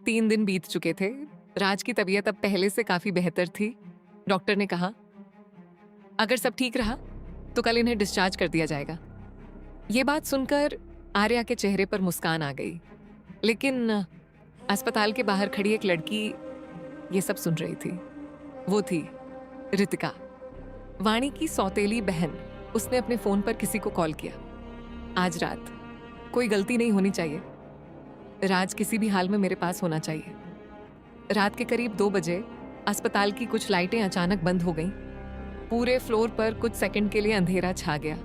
3 दिन बीत चुके थे। राज की तबीयत अब पहले से काफी बेहतर थी। डॉक्टर ने कहा अगर सब ठीक रहा तो कल इन्हें डिस्चार्ज कर दिया जाएगा। ये बात सुनकर आर्या के चेहरे पर मुस्कान आ गई, लेकिन अस्पताल के बाहर खड़ी एक लड़की ये सब सुन रही थी। वो थी रितिका, वाणी की सौतेली बहन। उसने अपने फोन पर किसी को कॉल किया। आज रात कोई गलती नहीं होनी चाहिए। राज किसी भी हाल में मेरे पास होना चाहिए। रात के करीब 2 बजे अस्पताल की कुछ लाइटें अचानक बंद हो गईं। पूरे फ्लोर पर कुछ सेकंड के लिए अंधेरा छा गया।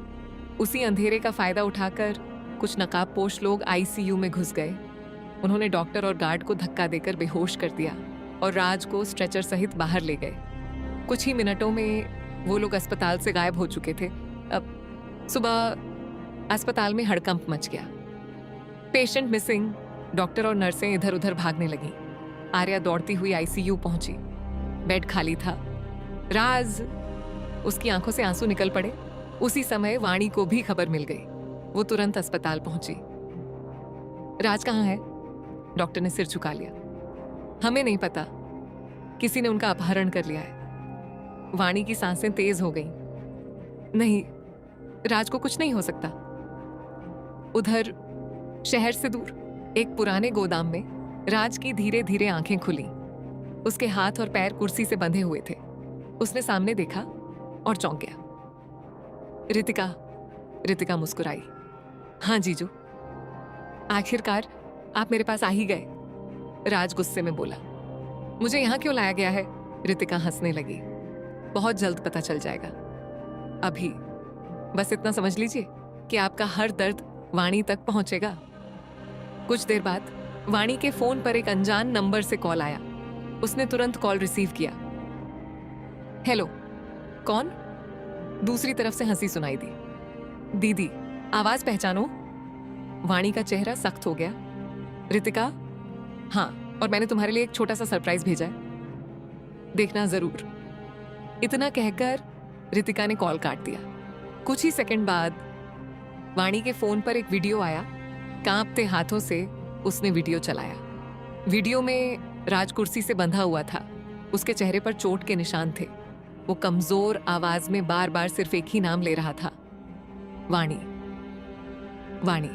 उसी अंधेरे का फायदा उठाकर कुछ नकाबपोश लोग आईसीयू में घुस गए। उन्होंने डॉक्टर और गार्ड को धक्का देकर बेहोश कर दिया और राज को स्ट्रेचर सहित बाहर ले गए। कुछ ही मिनटों में वो लोग अस्पताल से गायब हो चुके थे। अब सुबह अस्पताल में हड़कंप मच गया। Patient missing. डॉक्टर और नर्सें इधर उधर भागने लगी। आर्या दौड़ती हुई आईसीयू पहुंची। बेड खाली था। राज, उसकी आंखों से आंसू निकल पड़े। उसी समय वाणी को भी खबर मिल गई। वो तुरंत अस्पताल पहुंची। राज कहाँ है? डॉक्टर ने सिर झुका लिया। हमें नहीं पता, किसी ने उनका अपहरण कर लिया है। वाणी की सांसें तेज हो गईं। नहीं, राज को कुछ नहीं हो सकता। उधर शहर से दूर एक पुराने गोदाम में राज की धीरे धीरे आंखें खुली। उसके हाथ और पैर कुर्सी से बंधे हुए थे। उसने सामने देखा और चौंक गया। रितिका मुस्कुराई। हाँ जीजू, आखिरकार आप मेरे पास आ ही गए। राज गुस्से में बोला। मुझे यहां क्यों लाया गया है? रितिका हंसने लगी। बहुत जल्द पता चल जाएगा। अभी बस इतना समझ लीजिए कि आपका हर दर्द वाणी तक पहुंचेगा। कुछ देर बाद वाणी के फोन पर एक अनजान नंबर से कॉल आया। उसने तुरंत कॉल रिसीव किया। हेलो, कौन? दूसरी तरफ से हंसी सुनाई दी। दीदी, आवाज पहचानो? वाणी का चेहरा सख्त हो गया। रितिका, हाँ, और मैंने तुम्हारे लिए एक छोटा सा सरप्राइज भेजा है, देखना जरूर। इतना कहकर रितिका ने कॉल काट दिया। कुछ ही सेकंड बाद वाणी के फोन पर एक वीडियो आया। कांपते हाथों से उसने वीडियो चलाया। वीडियो में राज कुर्सी से बंधा हुआ था। उसके चेहरे पर चोट के निशान थे। वो कमजोर आवाज में बार बार सिर्फ एक ही नाम ले रहा था, वाणी। वाणी,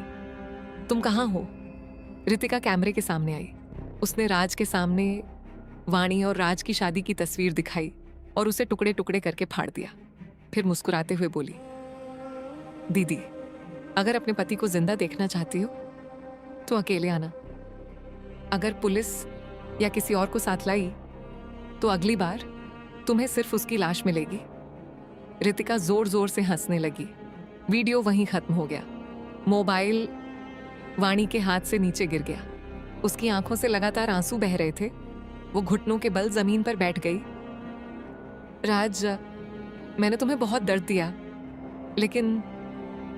तुम कहाँ हो? रितिका कैमरे के सामने आई। उसने राज के सामने वाणी और राज की शादी की तस्वीर दिखाई और उसे टुकड़े टुकड़े करके फाड़ दिया। फिर मुस्कुराते हुए बोली, दीदी, अगर अपने पति को जिंदा देखना चाहती हो तो अकेले आना। अगर पुलिस या किसी और को साथ लाई तो अगली बार तुम्हें सिर्फ उसकी लाश मिलेगी। रितिका जोर जोर से हंसने लगी। वीडियो वहीं खत्म हो गया। मोबाइल वाणी के हाथ से नीचे गिर गया। उसकी आंखों से लगातार आंसू बह रहे थे। वो घुटनों के बल जमीन पर बैठ गई। राज, मैंने तुम्हें बहुत दर्द दिया, लेकिन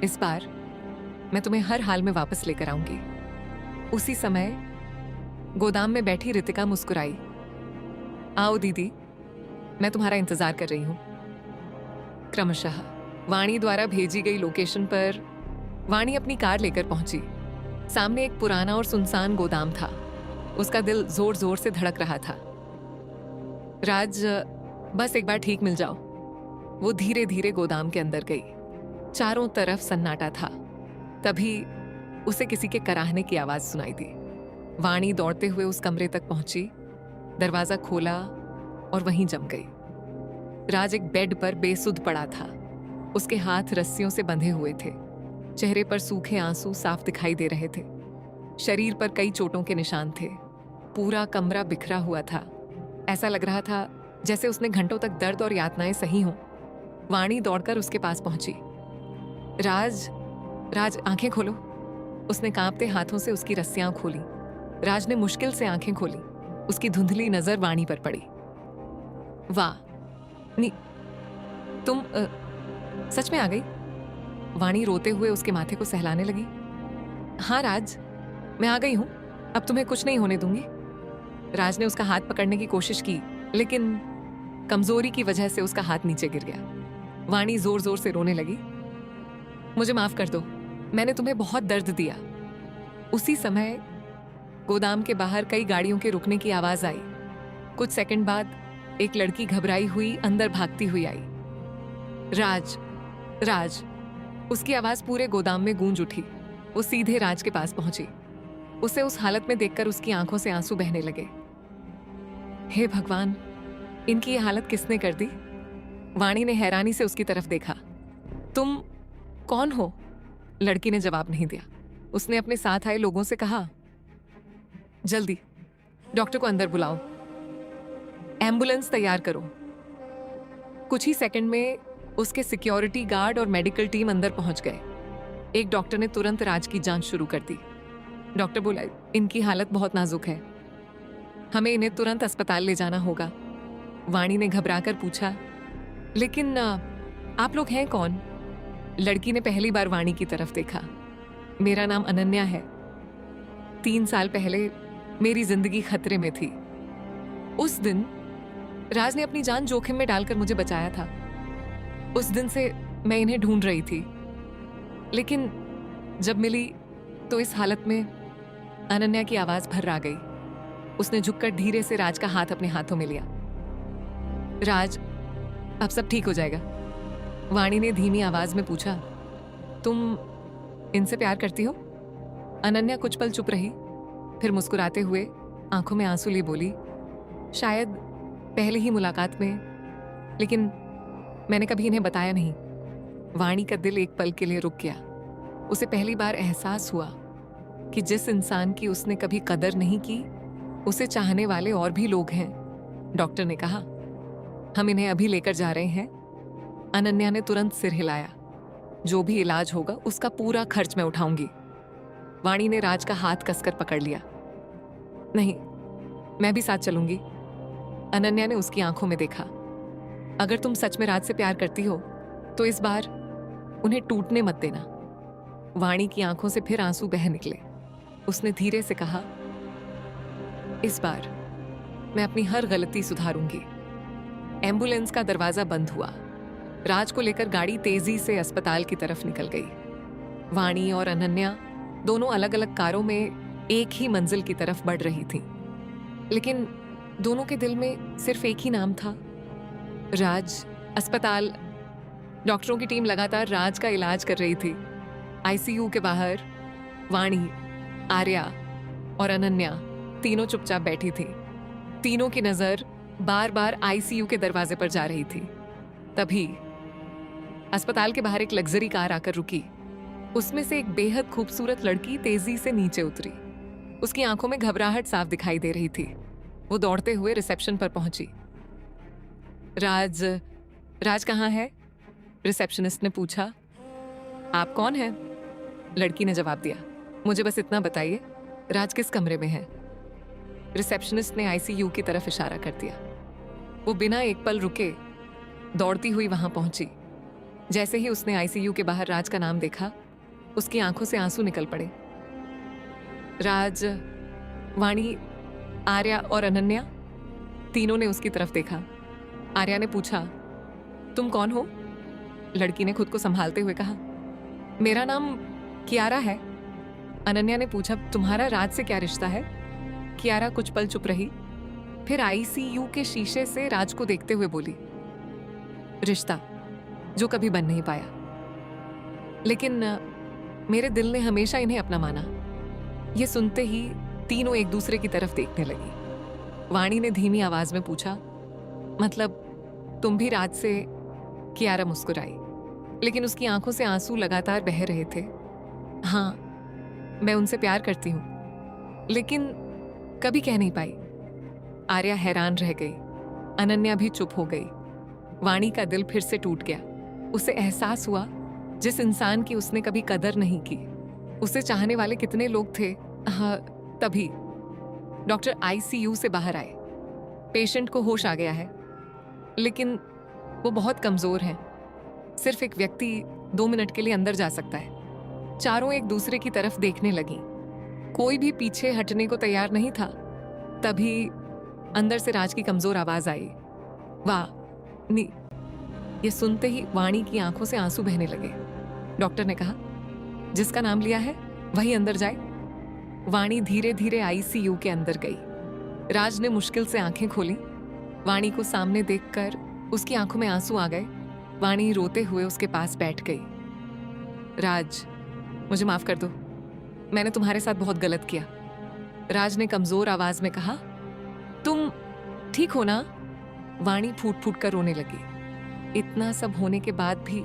इस बार मैं तुम्हें हर हाल में वापस लेकर आऊंगी। उसी समय गोदाम में बैठी रितिका मुस्कुराई। आओ दीदी, मैं तुम्हारा इंतजार कर रही हूं। क्रमशः वाणी द्वारा भेजी गई लोकेशन पर वाणी अपनी कार लेकर पहुंची। सामने एक पुराना और सुनसान गोदाम था। उसका दिल जोर जोर से धड़क रहा था। राज, बस एक बार ठीक मिल जाओ। वो धीरे धीरे गोदाम के अंदर गई। चारों तरफ सन्नाटा था। तभी उसे किसी के कराहने की आवाज सुनाई दी। वाणी दौड़ते हुए उस कमरे तक पहुंची, दरवाजा खोला और वहीं जम गई। राज एक बेड पर बेसुध पड़ा था। उसके हाथ रस्सियों से बंधे हुए थे। चेहरे पर सूखे आंसू साफ दिखाई दे रहे थे। शरीर पर कई चोटों के निशान थे। पूरा कमरा बिखरा हुआ था। ऐसा लग रहा था जैसे उसने घंटों तक दर्द और यातनाएं सही हों। वाणी दौड़कर उसके पास पहुंची। राज, आंखें खोलो। उसने कांपते हाथों से उसकी रस्सियां खोली। राज ने मुश्किल से आंखें खोली। उसकी धुंधली नजर वाणी पर पड़ी। वाह, तुम सच में आ गई? वाणी रोते हुए उसके माथे को सहलाने लगी। हाँ राज, मैं आ गई हूं। अब तुम्हें कुछ नहीं होने दूंगी। राज ने उसका हाथ पकड़ने की कोशिश की, लेकिन कमजोरी की वजह से उसका हाथ नीचे गिर गया। वाणी जोर जोर से रोने लगी। मुझे माफ कर दो, मैंने तुम्हें बहुत दर्द दिया। उसी समय गोदाम के बाहर कई गाड़ियों के रुकने की आवाज आई। कुछ सेकंड बाद एक लड़की घबराई हुई अंदर भागती हुई आई। राज, राज। उसकी आवाज पूरे गोदाम में गूंज उठी। वो सीधे राज के पास पहुंची। उसे उस हालत में देखकर उसकी आंखों से आंसू बहने लगे। हे भगवान, इनकी ये हालत किसने कर दी? वाणी ने हैरानी से उसकी तरफ देखा। तुम कौन हो? लड़की ने जवाब नहीं दिया। उसने अपने साथ आए लोगों से कहा, जल्दी डॉक्टर को अंदर बुलाओ, एम्बुलेंस तैयार करो। कुछ ही सेकंड में उसके सिक्योरिटी गार्ड और मेडिकल टीम अंदर पहुंच गए। एक डॉक्टर ने तुरंत राज की जांच शुरू कर दी। डॉक्टर बोला, इनकी हालत बहुत नाजुक है, हमें इन्हें तुरंत अस्पताल ले जाना होगा। वाणी ने घबराकर पूछा, लेकिन आप लोग हैं कौन? लड़की ने पहली बार वाणी की तरफ देखा। मेरा नाम अनन्या है। 3 साल पहले मेरी जिंदगी खतरे में थी। उस दिन राज ने अपनी जान जोखिम में डालकर मुझे बचाया था। उस दिन से मैं इन्हें ढूंढ रही थी, लेकिन जब मिली तो इस हालत में। अनन्या की आवाज भर्रा गई। उसने झुककर धीरे से राज का हाथ अपने हाथों में लिया। राज, अब सब ठीक हो जाएगा। वाणी ने धीमी आवाज में पूछा, तुम इनसे प्यार करती हो? अनन्या कुछ पल चुप रही, फिर मुस्कुराते हुए आंखों में आंसू लिए बोली, शायद पहली ही मुलाकात में, लेकिन मैंने कभी इन्हें बताया नहीं। वाणी का दिल एक पल के लिए रुक गया। उसे पहली बार एहसास हुआ कि जिस इंसान की उसने कभी कदर नहीं की, उसे चाहने वाले और भी लोग हैं। डॉक्टर ने कहा, हम इन्हें अभी लेकर जा रहे हैं। अनन्या ने तुरंत सिर हिलाया। जो भी इलाज होगा उसका पूरा खर्च मैं उठाऊंगी। वाणी ने राज का हाथ कसकर पकड़ लिया। नहीं, मैं भी साथ चलूंगी। अनन्या ने उसकी आंखों में देखा। अगर तुम सच में राज से प्यार करती हो तो इस बार उन्हें टूटने मत देना। वाणी की आंखों से फिर आंसू बह निकले। उसने धीरे से कहा, इस बार मैं अपनी हर गलती सुधारूंगी। एम्बुलेंस का दरवाजा बंद हुआ। राज को लेकर गाड़ी तेजी से अस्पताल की तरफ निकल गई। वाणी और अनन्या दोनों अलग अलग कारों में एक ही मंजिल की तरफ बढ़ रही थीं, लेकिन दोनों के दिल में सिर्फ एक ही नाम था, राज। अस्पताल। डॉक्टरों की टीम लगातार राज का इलाज कर रही थी। आईसीयू के बाहर वाणी, आर्या और अनन्या तीनों चुपचाप बैठी थी। तीनों की नजर बार बार आईसीयू के दरवाजे पर जा रही थी। तभी अस्पताल के बाहर एक लग्जरी कार आकर रुकी। उसमें से एक बेहद खूबसूरत लड़की तेजी से नीचे उतरी। उसकी आंखों में घबराहट साफ दिखाई दे रही थी। वो दौड़ते हुए रिसेप्शन पर पहुंची। राज, राज कहाँ है? रिसेप्शनिस्ट ने पूछा। आप कौन हैं? लड़की ने जवाब दिया, मुझे बस इतना बताइए, राज किस कमरे में है? रिसेप्शनिस्ट ने आईसीयू की तरफ इशारा कर दिया। वो बिना एक पल रुके दौड़ती हुई वहां पहुंची। जैसे ही उसने आईसीयू के बाहर राज का नाम देखा, उसकी आंखों से आंसू निकल पड़े। राज, वाणी, आर्या और अनन्या तीनों ने उसकी तरफ देखा। आर्या ने पूछा, तुम कौन हो? लड़की ने खुद को संभालते हुए कहा, मेरा नाम कियारा है। अनन्या ने पूछा, तुम्हारा राज से क्या रिश्ता है? कियारा कुछ पल चुप रही, फिर आईसीयू के शीशे से राज को देखते हुए बोली, रिश्ता जो कभी बन नहीं पाया, लेकिन मेरे दिल ने हमेशा इन्हें अपना माना। ये सुनते ही तीनों एक दूसरे की तरफ देखने लगी। वाणी ने धीमी आवाज में पूछा, मतलब तुम भी राज से? कियारा मुस्कुराई, लेकिन उसकी आंखों से आंसू लगातार बह रहे थे। हाँ, मैं उनसे प्यार करती हूँ, लेकिन कभी कह नहीं पाई। आर्या हैरान रह गई। अनन्या भी चुप हो गई। वाणी का दिल फिर से टूट गया। उसे एहसास हुआ, जिस इंसान की उसने कभी कदर नहीं की, उसे चाहने वाले कितने लोग थे। हाँ, तभी डॉक्टर आईसीयू से बाहर आए। पेशेंट को होश आ गया है, लेकिन वो बहुत कमजोर हैं। सिर्फ एक व्यक्ति 2 मिनट के लिए अंदर जा सकता है। चारों एक दूसरे की तरफ देखने लगी। कोई भी पीछे हटने को तैयार नहीं था। तभी अंदर से राज की कमजोर आवाज आई, वाह नी। ये सुनते ही वाणी की आंखों से आंसू बहने लगे। डॉक्टर ने कहा, जिसका नाम लिया है वही अंदर जाए। वाणी धीरे धीरे आईसीयू के अंदर गई। राज ने मुश्किल से आंखें खोली। वाणी को सामने देखकर उसकी आंखों में आंसू आ गए। वाणी रोते हुए उसके पास बैठ गई। राज, मुझे माफ कर दो, मैंने तुम्हारे साथ बहुत गलत किया। राज ने कमजोर आवाज में कहा। तुम ठीक हो ना? वाणी फूट फूट कर रोने लगी। इतना सब होने के बाद भी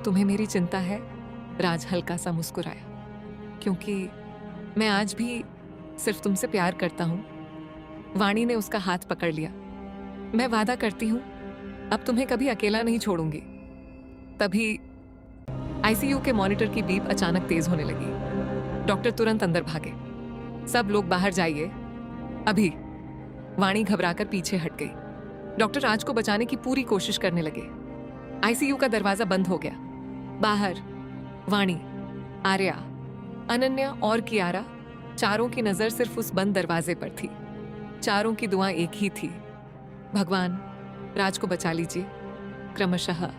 तुम्हें मेरी चिंता है? राज हल्का सा मुस्कुराया। क्योंकि मैं आज भी सिर्फ तुमसे प्यार करता हूं। वाणी ने उसका हाथ पकड़ लिया। मैं वादा करती हूं अब तुम्हें कभी अकेला नहीं छोड़ूंगी। तभी आईसीयू के मॉनिटर की बीप अचानक तेज होने लगी। डॉक्टर तुरंत अंदर भागे। सब लोग बाहर जाइए अभी। वाणी घबराकर पीछे हट गई। डॉक्टर राज को बचाने की पूरी कोशिश करने लगे। आईसीयू का दरवाजा बंद हो गया। बाहर वाणी, आर्या, अनन्या और कियारा, चारों की नजर सिर्फ उस बंद दरवाजे पर थी। चारों की दुआ एक ही थी, भगवान राज को बचा लीजिए। क्रमशः